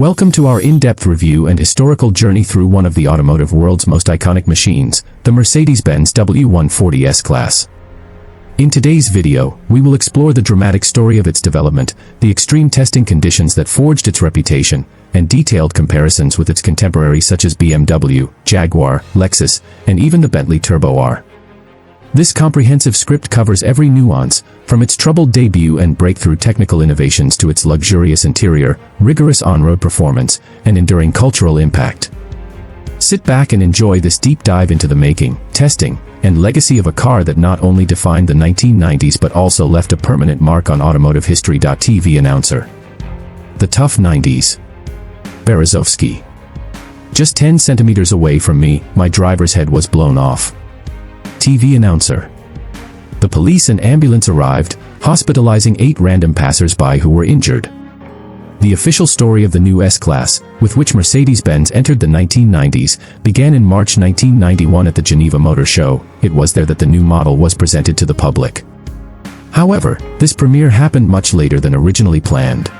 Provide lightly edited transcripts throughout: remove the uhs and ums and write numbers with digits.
Welcome to our in-depth review and historical journey through one of the automotive world's most iconic machines, the Mercedes-Benz W140 S-Class. In today's video, we will explore the dramatic story of its development, the extreme testing conditions that forged its reputation, and detailed comparisons with its contemporaries such as BMW, Jaguar, Lexus, and even the Bentley Turbo R. This comprehensive script covers every nuance, from its troubled debut and breakthrough technical innovations to its luxurious interior, rigorous on-road performance, and enduring cultural impact. Sit back and enjoy this deep dive into the making, testing, and legacy of a car that not only defined the 1990s but also left a permanent mark on automotive history. TV announcer. The tough 90s. Berezovsky. Just 10 centimeters away from me, my driver's head was blown off. TV announcer. The police and ambulance arrived, hospitalizing 8 random passers-by who were injured. The official story of the new S-Class, with which Mercedes-Benz entered the 1990s, began in March 1991 at the Geneva Motor Show. It was there that the new model was presented to the public. However, this premiere happened much later than originally planned.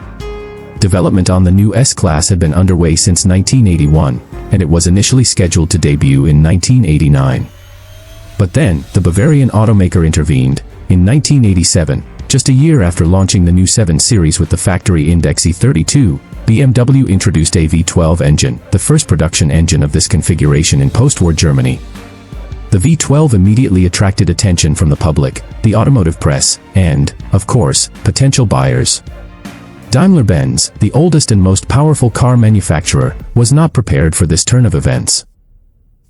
Development on the new S-Class had been underway since 1981, and it was initially scheduled to debut in 1989. But then, the Bavarian automaker intervened. In 1987, just a year after launching the new 7 Series with the factory index E32, BMW introduced a V12 engine, the first production engine of this configuration in post-war Germany. The V12 immediately attracted attention from the public, the automotive press, and, of course, potential buyers. Daimler-Benz, the oldest and most powerful car manufacturer, was not prepared for this turn of events.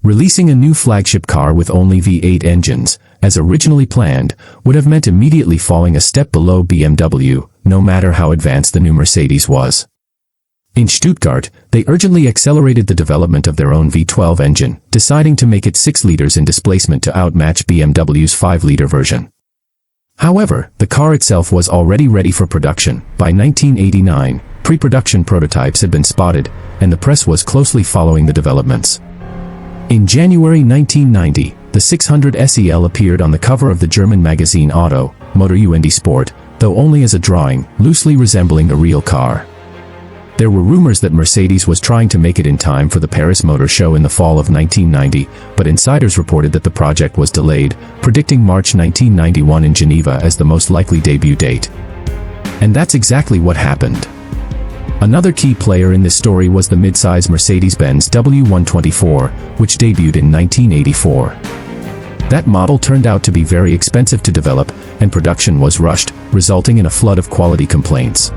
Releasing a new flagship car with only V8 engines, as originally planned, would have meant immediately falling a step below BMW, no matter how advanced the new Mercedes was. In Stuttgart, they urgently accelerated the development of their own V12 engine, deciding to make it 6 liters in displacement to outmatch BMW's 5-liter version. However, the car itself was already ready for production. By 1989, pre-production prototypes had been spotted, and the press was closely following the developments. In January 1990, the 600 SEL appeared on the cover of the German magazine Auto, Motor und Sport, though only as a drawing, loosely resembling a real car. There were rumors that Mercedes was trying to make it in time for the Paris Motor Show in the fall of 1990, but insiders reported that the project was delayed, predicting March 1991 in Geneva as the most likely debut date. And that's exactly what happened. Another key player in this story was the mid-size Mercedes-Benz W140, which debuted in 1984. That model turned out to be very expensive to develop, and production was rushed, resulting in a flood of quality complaints.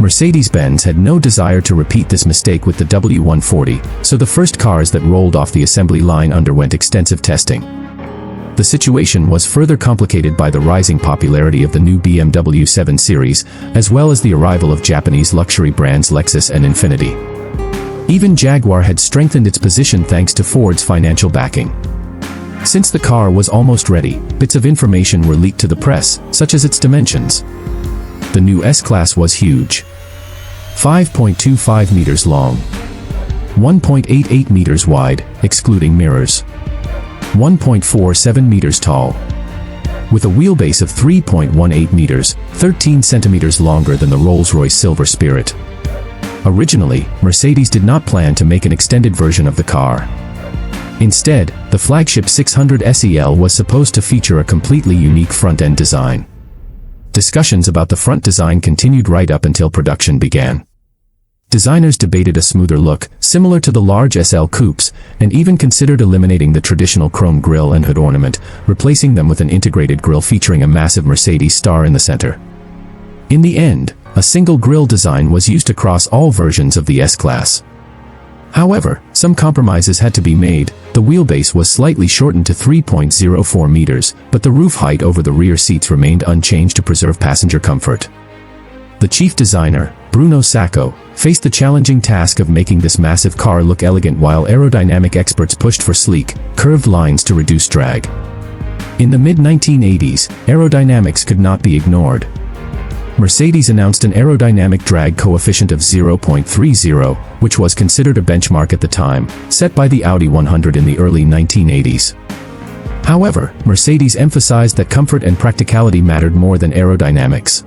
Mercedes-Benz had no desire to repeat this mistake with the W140, so the first cars that rolled off the assembly line underwent extensive testing. The situation was further complicated by the rising popularity of the new BMW 7 Series, as well as the arrival of Japanese luxury brands Lexus and Infiniti. Even Jaguar had strengthened its position thanks to Ford's financial backing. Since the car was almost ready, bits of information were leaked to the press, such as its dimensions. The new S-Class was huge. 5.25 meters long. 1.88 meters wide, excluding mirrors. 1.47 meters tall. With a wheelbase of 3.18 meters, 13 centimeters longer than the Rolls-Royce Silver Spirit. Originally, Mercedes did not plan to make an extended version of the car. Instead, the flagship 600 SEL was supposed to feature a completely unique front-end design. Discussions about the front design continued right up until production began. Designers debated a smoother look, similar to the large SL coupes, and even considered eliminating the traditional chrome grille and hood ornament, replacing them with an integrated grille featuring a massive Mercedes star in the center. In the end, a single grille design was used across all versions of the S-Class. However, some compromises had to be made. The wheelbase was slightly shortened to 3.04 meters, but the roof height over the rear seats remained unchanged to preserve passenger comfort. The chief designer, Bruno Sacco, faced the challenging task of making this massive car look elegant while aerodynamic experts pushed for sleek, curved lines to reduce drag. In the mid-1980s, aerodynamics could not be ignored. Mercedes announced an aerodynamic drag coefficient of 0.30, which was considered a benchmark at the time, set by the Audi 100 in the early 1980s. However, Mercedes emphasized that comfort and practicality mattered more than aerodynamics.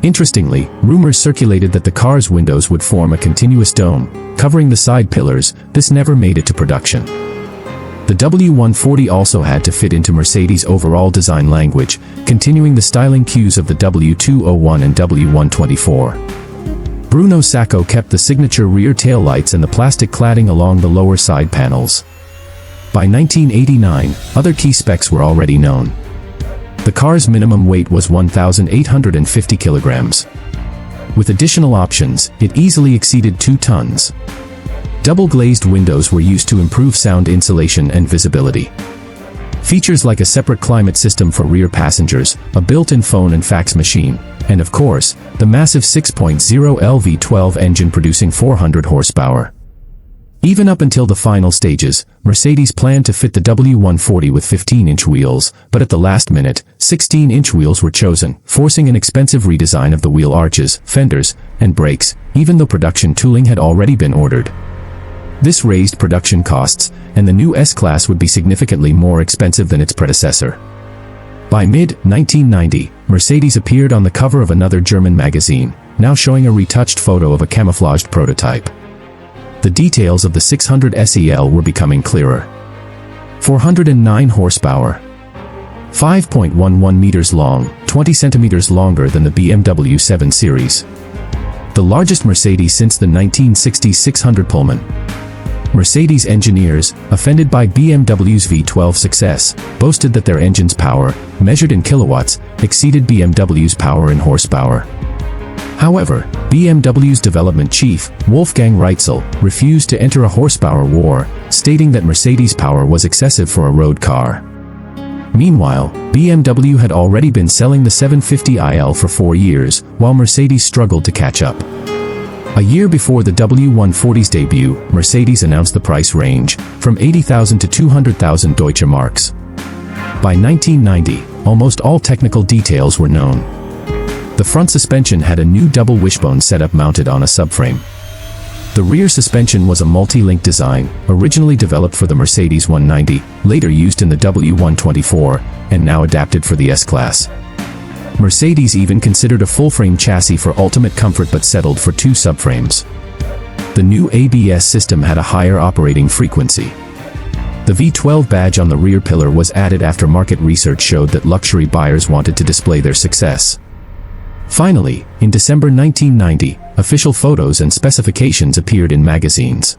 Interestingly, rumors circulated that the car's windows would form a continuous dome, covering the side pillars. This never made it to production. The W140 also had to fit into Mercedes' overall design language, continuing the styling cues of the W201 and W124. Bruno Sacco kept the signature rear taillights and the plastic cladding along the lower side panels. By 1989, other key specs were already known. The car's minimum weight was 1,850 kilograms. With additional options, it easily exceeded 2 tons. Double-glazed windows were used to improve sound insulation and visibility. Features like a separate climate system for rear passengers, a built-in phone and fax machine, and of course, the massive 6.0L V12 engine producing 400 horsepower. Even up until the final stages, Mercedes planned to fit the W140 with 15-inch wheels, but at the last minute, 16-inch wheels were chosen, forcing an expensive redesign of the wheel arches, fenders, and brakes, even though production tooling had already been ordered. This raised production costs, and the new S-Class would be significantly more expensive than its predecessor. By mid-1990, Mercedes appeared on the cover of another German magazine, now showing a retouched photo of a camouflaged prototype. The details of the 600 SEL were becoming clearer. 409 horsepower. 5.11 meters long, 20 centimeters longer than the BMW 7 Series. The largest Mercedes since the 1960s 600 Pullman. Mercedes engineers, offended by BMW's V12 success, boasted that their engine's power, measured in kilowatts, exceeded BMW's power in horsepower. However, BMW's development chief, Wolfgang Reitzel, refused to enter a horsepower war, stating that Mercedes' power was excessive for a road car. Meanwhile, BMW had already been selling the 750iL for 4 years, while Mercedes struggled to catch up. A year before the W140's debut, Mercedes announced the price range, from 80,000 to 200,000 Deutsche Marks. By 1990, almost all technical details were known. The front suspension had a new double wishbone setup mounted on a subframe. The rear suspension was a multi-link design, originally developed for the Mercedes 190, later used in the W124, and now adapted for the S-Class. Mercedes even considered a full-frame chassis for ultimate comfort but settled for 2 subframes. The new ABS system had a higher operating frequency. The V12 badge on the rear pillar was added after market research showed that luxury buyers wanted to display their success. Finally, in December 1990, official photos and specifications appeared in magazines.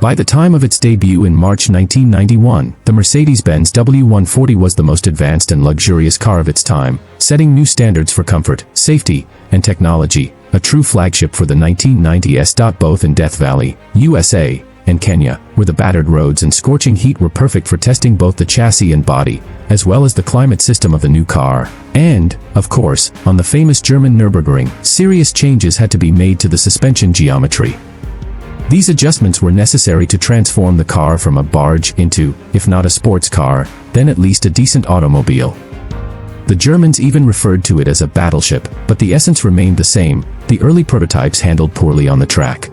By the time of its debut in March 1991, the Mercedes-Benz W140 was the most advanced and luxurious car of its time, setting new standards for comfort, safety, and technology, a true flagship for the 1990s. Both in Death Valley, USA, and Kenya, where the battered roads and scorching heat were perfect for testing both the chassis and body, as well as the climate system of the new car. And, of course, on the famous German Nürburgring, serious changes had to be made to the suspension geometry. These adjustments were necessary to transform the car from a barge into, if not a sports car, then at least a decent automobile. The Germans even referred to it as a battleship, but the essence remained the same. The early prototypes handled poorly on the track.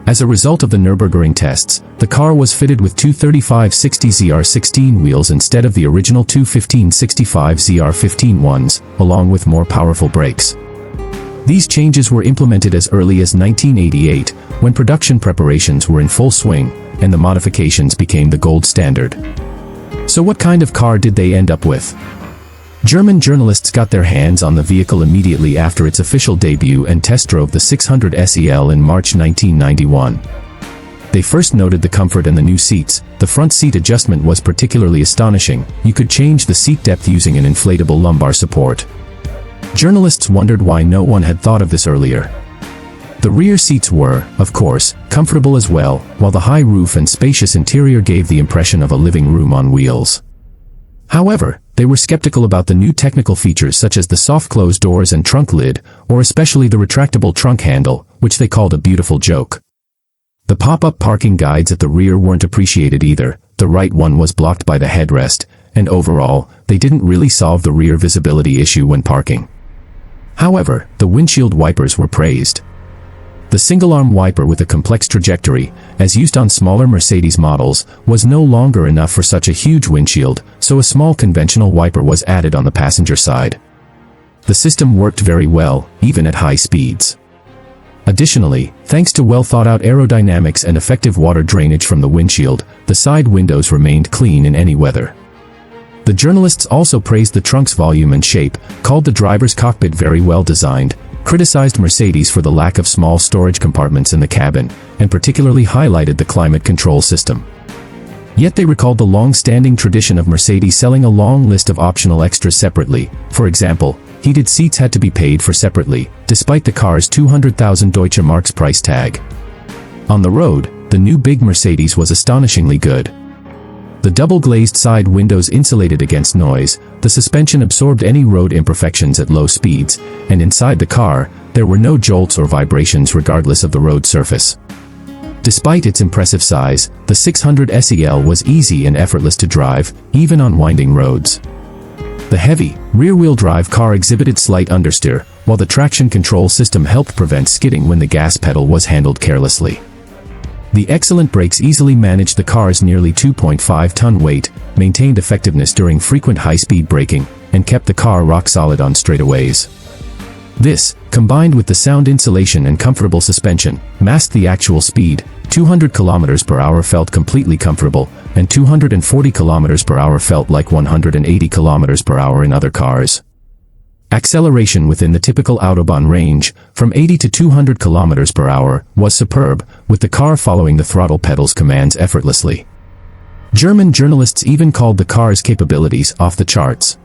As a result of the Nürburgring tests, the car was fitted with two 3560 ZR16 wheels instead of the original two 1565 ZR15 ones, along with more powerful brakes. These changes were implemented as early as 1988, when production preparations were in full swing, and the modifications became the gold standard. So what kind of car did they end up with? German journalists got their hands on the vehicle immediately after its official debut and test drove the 600 SEL in March 1991. They first noted the comfort and the new seats. The front seat adjustment was particularly astonishing. You could change the seat depth using an inflatable lumbar support. Journalists wondered why no one had thought of this earlier. The rear seats were, of course, comfortable as well, while the high roof and spacious interior gave the impression of a living room on wheels. However, they were skeptical about the new technical features such as the soft closed doors and trunk lid, or especially the retractable trunk handle, which they called a beautiful joke. The pop-up parking guides at the rear weren't appreciated either. The right one was blocked by the headrest, and overall, they didn't really solve the rear visibility issue when parking. However, the windshield wipers were praised. The single-arm wiper with a complex trajectory, as used on smaller Mercedes models, was no longer enough for such a huge windshield, so a small conventional wiper was added on the passenger side. The system worked very well, even at high speeds. Additionally, thanks to well-thought-out aerodynamics and effective water drainage from the windshield, the side windows remained clean in any weather. The journalists also praised the trunk's volume and shape, called the driver's cockpit very well designed, criticized Mercedes for the lack of small storage compartments in the cabin, and particularly highlighted the climate control system. Yet they recalled the long-standing tradition of Mercedes selling a long list of optional extras separately. For example, heated seats had to be paid for separately, despite the car's 200,000 Deutsche Marks price tag. On the road, the new big Mercedes was astonishingly good. The double-glazed side windows insulated against noise, the suspension absorbed any road imperfections at low speeds, and inside the car, there were no jolts or vibrations regardless of the road surface. Despite its impressive size, the 600 SEL was easy and effortless to drive, even on winding roads. The heavy, rear-wheel drive car exhibited slight understeer, while the traction control system helped prevent skidding when the gas pedal was handled carelessly. The excellent brakes easily managed the car's nearly 2.5-ton weight, maintained effectiveness during frequent high-speed braking, and kept the car rock-solid on straightaways. This, combined with the sound insulation and comfortable suspension, masked the actual speed. 200 km per hour felt completely comfortable, and 240 km per hour felt like 180 km per hour in other cars. Acceleration within the typical Autobahn range, from 80 to 200 km per hour, was superb, with the car following the throttle pedal's commands effortlessly. German journalists even called the car's capabilities off the charts.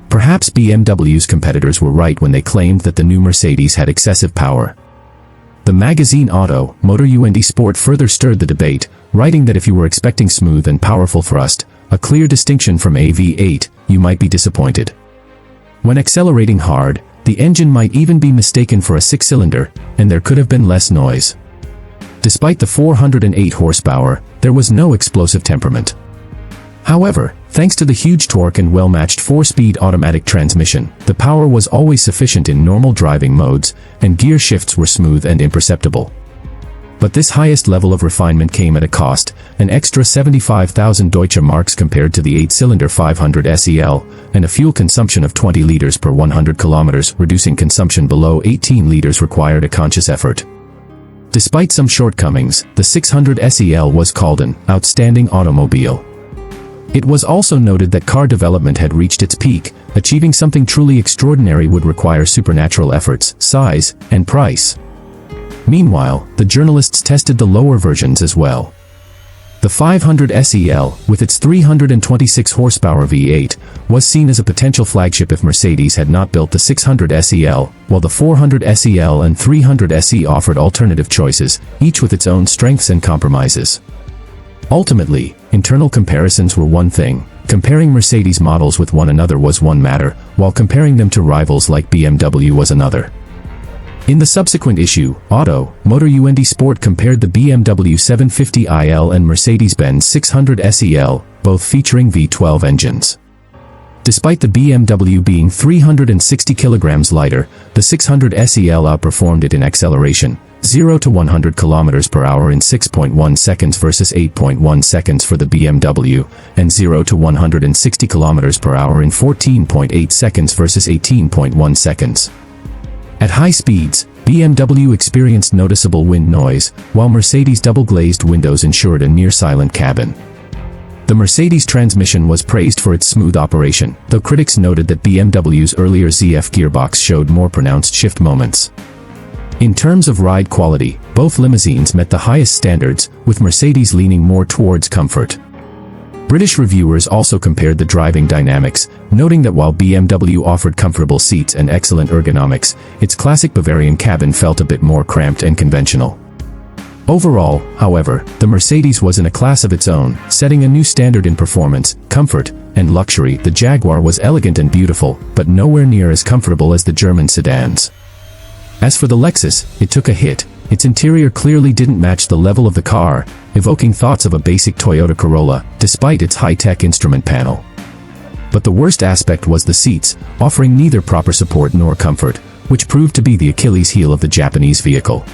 Perhaps BMW's competitors were right when they claimed that the new Mercedes had excessive power. The magazine Auto, Motor und Sport further stirred the debate, writing that if you were expecting smooth and powerful thrust, a clear distinction from a V8, you might be disappointed. When accelerating hard, the engine might even be mistaken for a six-cylinder, and there could have been less noise. Despite the 408 horsepower, there was no explosive temperament. However, thanks to the huge torque and well-matched 4-speed automatic transmission, the power was always sufficient in normal driving modes, and gear shifts were smooth and imperceptible. But this highest level of refinement came at a cost, an extra 75,000 Deutsche Marks compared to the 8-cylinder 500 SEL, and a fuel consumption of 20 liters per 100 kilometers. Reducing consumption below 18 liters required a conscious effort. Despite some shortcomings, the 600 SEL was called an outstanding automobile. It was also noted that car development had reached its peak. Achieving something truly extraordinary would require supernatural efforts, size, and price. Meanwhile, the journalists tested the lower versions as well. The 500 SEL, with its 326 horsepower V8, was seen as a potential flagship if Mercedes had not built the 600 SEL, while the 400 SEL and 300 SE offered alternative choices, each with its own strengths and compromises. Ultimately, internal comparisons were one thing, comparing Mercedes models with one another was one matter, while comparing them to rivals like BMW was another. In the subsequent issue, Auto, Motor und Sport compared the BMW 750iL and Mercedes-Benz 600 SEL, both featuring V12 engines. Despite the BMW being 360 kilograms lighter, the 600 SEL outperformed it in acceleration, 0 to 100 km per hour in 6.1 seconds versus 8.1 seconds for the BMW, and 0 to 160 km per hour in 14.8 seconds versus 18.1 seconds. At high speeds, BMW experienced noticeable wind noise, while Mercedes' double-glazed windows ensured a near-silent cabin. The Mercedes transmission was praised for its smooth operation, though critics noted that BMW's earlier ZF gearbox showed more pronounced shift moments. In terms of ride quality, both limousines met the highest standards, with Mercedes leaning more towards comfort. British reviewers also compared the driving dynamics, noting that while BMW offered comfortable seats and excellent ergonomics, its classic Bavarian cabin felt a bit more cramped and conventional. Overall, however, the Mercedes was in a class of its own, setting a new standard in performance, comfort, and luxury. The Jaguar was elegant and beautiful, but nowhere near as comfortable as the German sedans. As for the Lexus, it took a hit. Its interior clearly didn't match the level of the car, evoking thoughts of a basic Toyota Corolla, despite its high-tech instrument panel. But the worst aspect was the seats, offering neither proper support nor comfort, which proved to be the Achilles heel of the Japanese vehicle.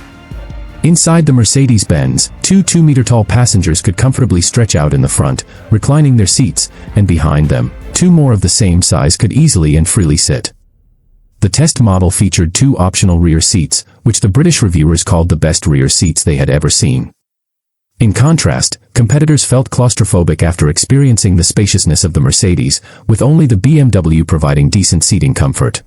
Inside the Mercedes-Benz, two 2-meter-tall passengers could comfortably stretch out in the front, reclining their seats, and behind them, two more of the same size could easily and freely sit. The test model featured 2 optional rear seats, which the British reviewers called the best rear seats they had ever seen. In contrast, competitors felt claustrophobic after experiencing the spaciousness of the Mercedes, with only the BMW providing decent seating comfort.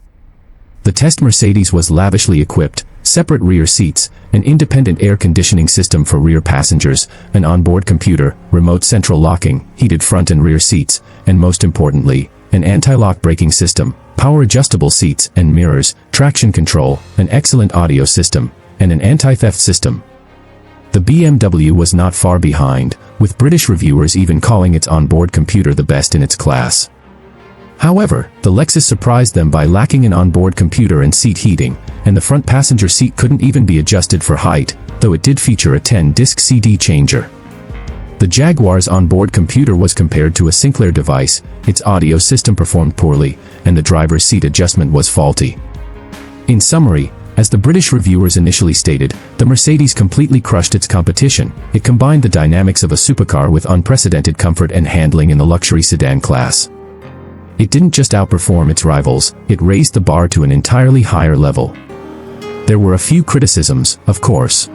The test Mercedes was lavishly equipped: separate rear seats, an independent air conditioning system for rear passengers, an onboard computer, remote central locking, heated front and rear seats, and most importantly, an anti-lock braking system, power-adjustable seats and mirrors, traction control, an excellent audio system, and an anti-theft system. The BMW was not far behind, with British reviewers even calling its onboard computer the best in its class. However, the Lexus surprised them by lacking an onboard computer and seat heating, and the front passenger seat couldn't even be adjusted for height, though it did feature a 10-disc CD changer. The Jaguar's onboard computer was compared to a Sinclair device, its audio system performed poorly, and the driver's seat adjustment was faulty. In summary, as the British reviewers initially stated, the Mercedes completely crushed its competition. It combined the dynamics of a supercar with unprecedented comfort and handling in the luxury sedan class. It didn't just outperform its rivals, it raised the bar to an entirely higher level. There were a few criticisms, of course.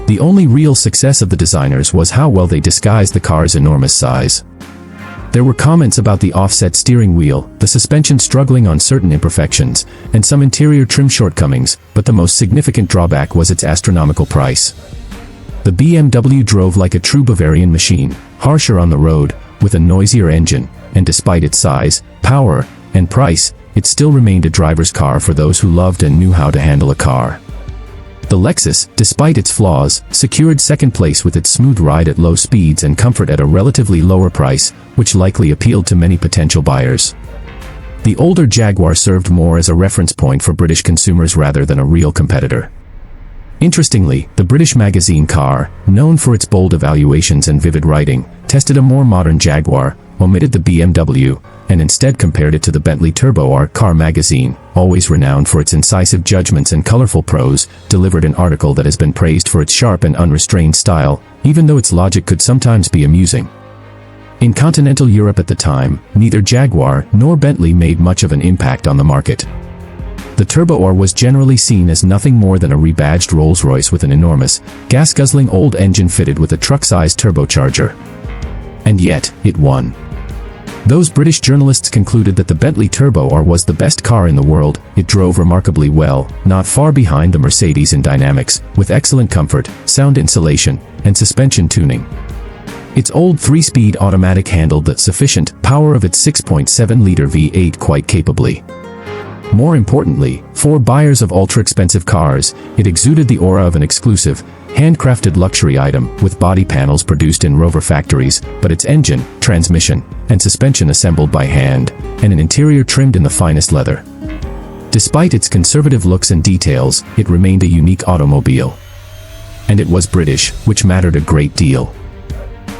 The only real success of the designers was how well they disguised the car's enormous size. There were comments about the offset steering wheel, the suspension struggling on certain imperfections, and some interior trim shortcomings, but the most significant drawback was its astronomical price. The BMW drove like a true Bavarian machine, harsher on the road, with a noisier engine, and despite its size, power, and price, it still remained a driver's car for those who loved and knew how to handle a car. The Lexus, despite its flaws, secured second place with its smooth ride at low speeds and comfort at a relatively lower price, which likely appealed to many potential buyers. The older Jaguar served more as a reference point for British consumers rather than a real competitor. Interestingly, the British magazine Car, known for its bold evaluations and vivid writing, tested a more modern Jaguar, omitted the BMW, and instead compared it to the Bentley Turbo R. Car magazine, always renowned for its incisive judgments and colorful prose, delivered an article that has been praised for its sharp and unrestrained style, even though its logic could sometimes be amusing. In continental Europe at the time, neither Jaguar nor Bentley made much of an impact on the market. The Turbo R was generally seen as nothing more than a rebadged Rolls-Royce with an enormous, gas-guzzling old engine fitted with a truck-sized turbocharger. And yet, it won. Those British journalists concluded that the Bentley Turbo R was the best car in the world. It drove remarkably well, not far behind the Mercedes in dynamics, with excellent comfort, sound insulation, and suspension tuning. Its old 3-speed automatic handled the sufficient power of its 6.7-liter V8 quite capably. More importantly, for buyers of ultra-expensive cars, it exuded the aura of an exclusive, handcrafted luxury item, with body panels produced in Rover factories, but its engine, transmission, and suspension assembled by hand, and an interior trimmed in the finest leather. Despite its conservative looks and details, it remained a unique automobile. And it was British, which mattered a great deal.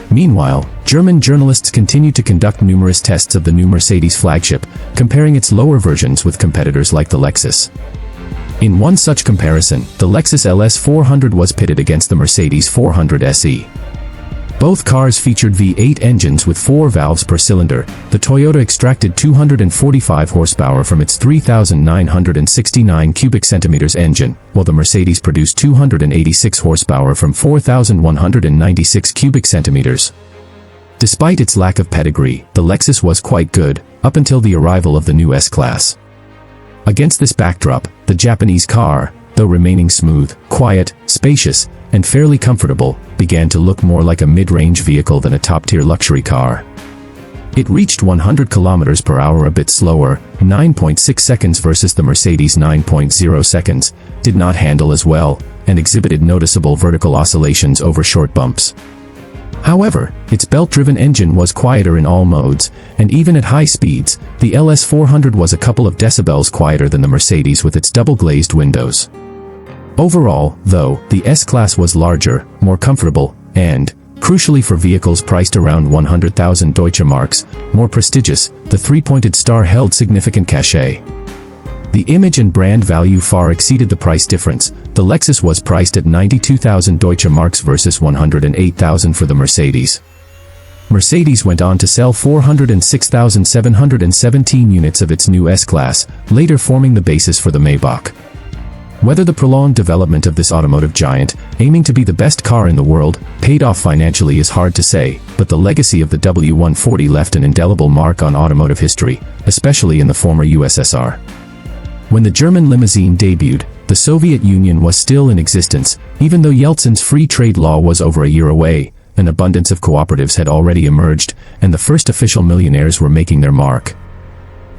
Meanwhile, German journalists continued to conduct numerous tests of the new Mercedes flagship, comparing its lower versions with competitors like the Lexus. In one such comparison, the Lexus LS 400 was pitted against the Mercedes 400 SE. Both cars featured V8 engines with 4 valves per cylinder. The Toyota extracted 245 horsepower from its 3,969 cubic centimeters engine, while the Mercedes produced 286 horsepower from 4,196 cubic centimeters. Despite its lack of pedigree, the Lexus was quite good, up until the arrival of the new S-Class. Against this backdrop, the Japanese car, though remaining smooth, quiet, spacious, and fairly comfortable, began to look more like a mid-range vehicle than a top-tier luxury car. It reached 100 km per hour a bit slower, 9.6 seconds versus the Mercedes 9.0 seconds, did not handle as well, and exhibited noticeable vertical oscillations over short bumps. However, its belt-driven engine was quieter in all modes, and even at high speeds, the LS 400 was a couple of decibels quieter than the Mercedes with its double-glazed windows. Overall, though, the S-Class was larger, more comfortable, and, crucially for vehicles priced around 100,000 Deutsche Marks, more prestigious, the 3-pointed star held significant cachet. The image and brand value far exceeded the price difference. The Lexus was priced at 92,000 Deutsche Marks versus 108,000 for the Mercedes. Mercedes went on to sell 406,717 units of its new S-Class, later forming the basis for the Maybach. Whether the prolonged development of this automotive giant, aiming to be the best car in the world, paid off financially is hard to say, but the legacy of the W140 left an indelible mark on automotive history, especially in the former USSR. When the German limousine debuted, the Soviet Union was still in existence, even though Yeltsin's free trade law was over a year away. An abundance of cooperatives had already emerged, and the first official millionaires were making their mark.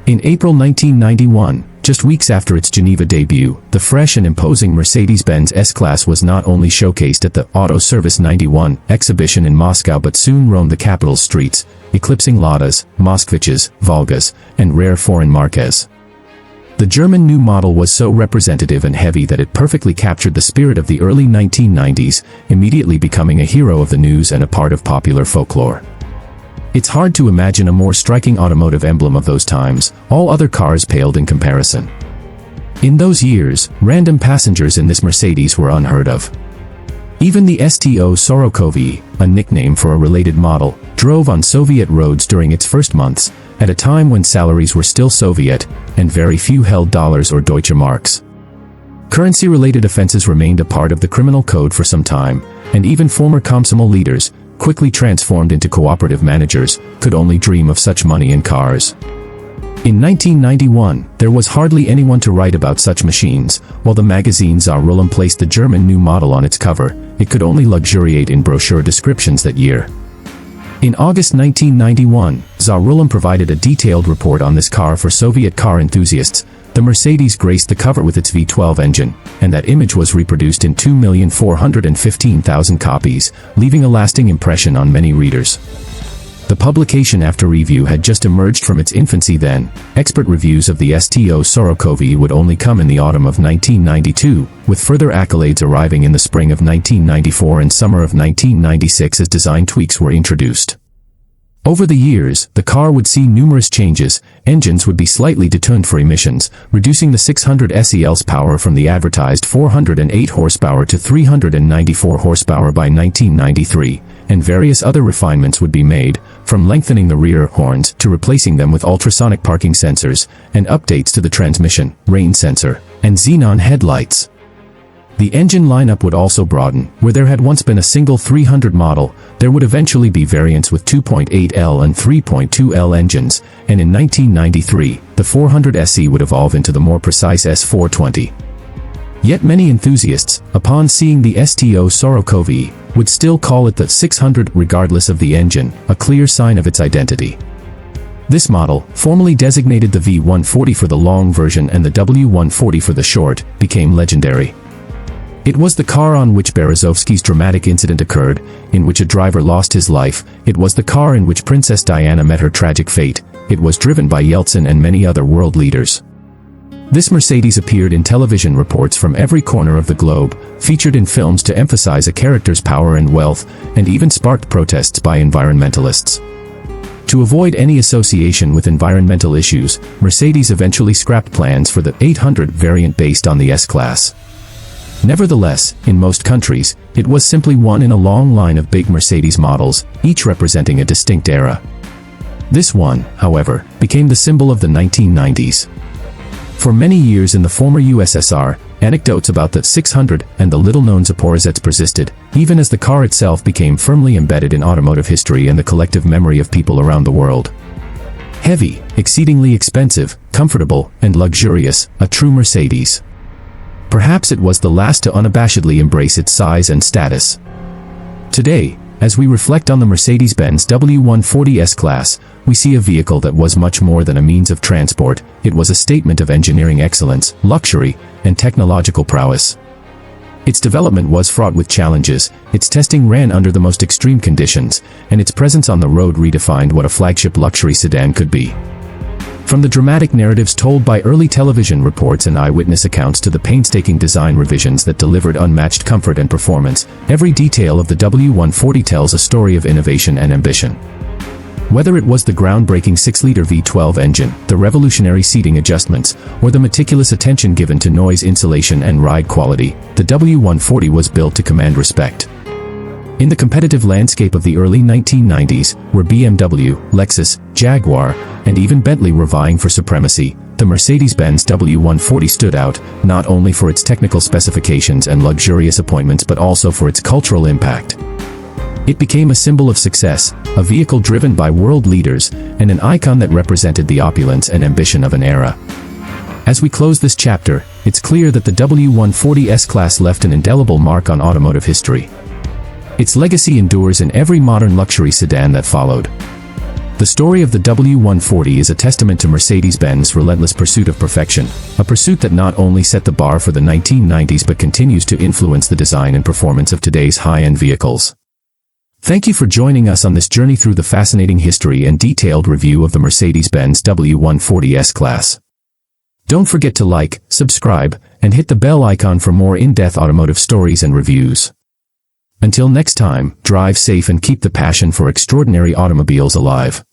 In April 1991, just weeks after its Geneva debut, the fresh and imposing Mercedes-Benz S-Class was not only showcased at the Auto Service 91 exhibition in Moscow but soon roamed the capital's streets, eclipsing Ladas, Moskviches, Volgas, and rare foreign Marques. The German new model was so representative and heavy that it perfectly captured the spirit of the early 1990s, immediately becoming a hero of the news and a part of popular folklore. It's hard to imagine a more striking automotive emblem of those times. All other cars paled in comparison. In those years, random passengers in this Mercedes were unheard of. Even the STO Sorokovy, a nickname for a related model, drove on Soviet roads during its first months, at a time when salaries were still Soviet, and very few held dollars or Deutsche Marks. Currency-related offenses remained a part of the criminal code for some time, and even former Komsomol leaders, quickly transformed into cooperative managers, could only dream of such money in cars. In 1991, there was hardly anyone to write about such machines. While the magazine Zarulum placed the German new model on its cover, it could only luxuriate in brochure descriptions that year. In August 1991, Zarulum provided a detailed report on this car for Soviet car enthusiasts. The Mercedes graced the cover with its V12 engine, and that image was reproduced in 2,415,000 copies, leaving a lasting impression on many readers. The publication after review had just emerged from its infancy then. Expert reviews of the STO Sorokovy would only come in the autumn of 1992, with further accolades arriving in the spring of 1994 and summer of 1996 as design tweaks were introduced. Over the years, the car would see numerous changes. Engines would be slightly detuned for emissions, reducing the 600 SEL's power from the advertised 408 horsepower to 394 horsepower by 1993, and various other refinements would be made, from lengthening the rear horns to replacing them with ultrasonic parking sensors, and updates to the transmission, rain sensor, and xenon headlights. The engine lineup would also broaden. Where there had once been a single 300 model, there would eventually be variants with 2.8L and 3.2L engines, and in 1993, the 400 SE would evolve into the more precise S420. Yet many enthusiasts, upon seeing the STO Sorokovy, would still call it the 600 regardless of the engine, a clear sign of its identity. This model, formerly designated the V140 for the long version and the W140 for the short, became legendary. It was the car on which Berezovsky's dramatic incident occurred, in which a driver lost his life. It was the car in which Princess Diana met her tragic fate. It was driven by Yeltsin and many other world leaders. This Mercedes appeared in television reports from every corner of the globe, featured in films to emphasize a character's power and wealth, and even sparked protests by environmentalists. To avoid any association with environmental issues, Mercedes eventually scrapped plans for the 800 variant based on the S-Class. Nevertheless, in most countries, it was simply one in a long line of big Mercedes models, each representing a distinct era. This one, however, became the symbol of the 1990s. For many years in the former USSR, anecdotes about the 600 and the little-known Zaporozhets persisted, even as the car itself became firmly embedded in automotive history and the collective memory of people around the world. Heavy, exceedingly expensive, comfortable, and luxurious, a true Mercedes. Perhaps it was the last to unabashedly embrace its size and status. Today, as we reflect on the Mercedes-Benz W140 S-Class, we see a vehicle that was much more than a means of transport. It was a statement of engineering excellence, luxury, and technological prowess. Its development was fraught with challenges, its testing ran under the most extreme conditions, and its presence on the road redefined what a flagship luxury sedan could be. From the dramatic narratives told by early television reports and eyewitness accounts to the painstaking design revisions that delivered unmatched comfort and performance, every detail of the W140 tells a story of innovation and ambition. Whether it was the groundbreaking 6-liter V12 engine, the revolutionary seating adjustments, or the meticulous attention given to noise insulation and ride quality, the W140 was built to command respect. In the competitive landscape of the early 1990s, where BMW, Lexus, Jaguar, and even Bentley were vying for supremacy, the Mercedes-Benz W140 stood out, not only for its technical specifications and luxurious appointments but also for its cultural impact. It became a symbol of success, a vehicle driven by world leaders, and an icon that represented the opulence and ambition of an era. As we close this chapter, it's clear that the W140 S-Class left an indelible mark on automotive history. Its legacy endures in every modern luxury sedan that followed. The story of the W140 is a testament to Mercedes-Benz's relentless pursuit of perfection, a pursuit that not only set the bar for the 1990s but continues to influence the design and performance of today's high-end vehicles. Thank you for joining us on this journey through the fascinating history and detailed review of the Mercedes-Benz W140 S-Class. Don't forget to like, subscribe, and hit the bell icon for more in-depth automotive stories and reviews. Until next time, drive safe and keep the passion for extraordinary automobiles alive.